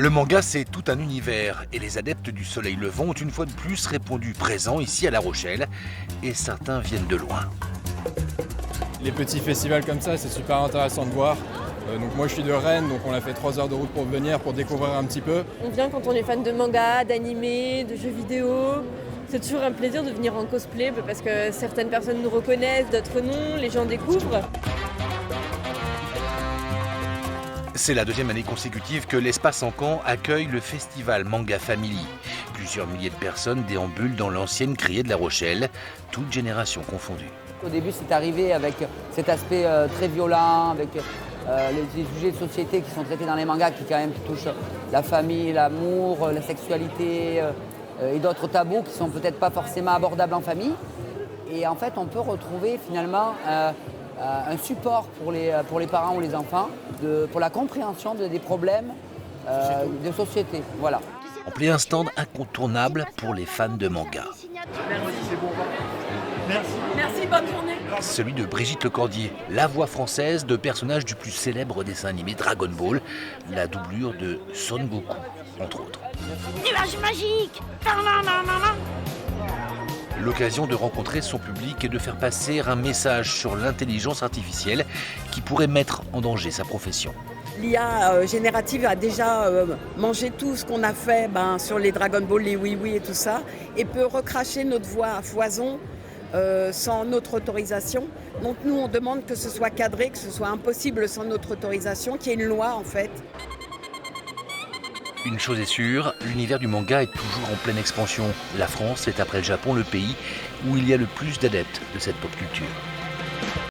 Le manga, c'est tout un univers et les adeptes du soleil levant ont une fois de plus répondu présents ici à La Rochelle et certains viennent de loin. Les petits festivals comme ça, c'est super intéressant de voir. Donc moi je suis de Rennes, donc on a fait 3 heures de route pour venir, pour découvrir un petit peu. On vient quand on est fan de manga, d'animé, de jeux vidéo. C'est toujours un plaisir de venir en cosplay parce que certaines personnes nous reconnaissent, d'autres non, les gens découvrent. C'est la deuxième année consécutive que l'espace Encan accueille le festival Manga Family. Plusieurs milliers de personnes déambulent dans l'ancienne criée de La Rochelle, toutes générations confondues. Au début, c'est arrivé avec cet aspect très violent, avec les sujets de société qui sont traités dans les mangas qui touchent la famille, l'amour, la sexualité et d'autres tabous qui sont peut-être pas forcément abordables en famille. Et en fait, on peut retrouver finalement un support pour les parents ou les enfants, pour la compréhension des problèmes de société. Voilà. En plein un stand incontournable pour les fans de manga. Merci, c'est bon. Merci, bonne journée. Celui de Brigitte Lecordier, la voix française de personnages du plus célèbre dessin animé Dragon Ball, la doublure de Son Goku, entre autres. Nuage magique. L'occasion de rencontrer son public et de faire passer un message sur l'intelligence artificielle qui pourrait mettre en danger sa profession. L'IA générative a déjà mangé tout ce qu'on a fait sur les Dragon Ball, les oui-oui et tout ça, et peut recracher notre voix à foison sans notre autorisation. Donc nous, on demande que ce soit cadré, que ce soit impossible sans notre autorisation, qu'il y ait une loi en fait. Une chose est sûre, l'univers du manga est toujours en pleine expansion. La France est après le Japon le pays où il y a le plus d'adeptes de cette pop culture.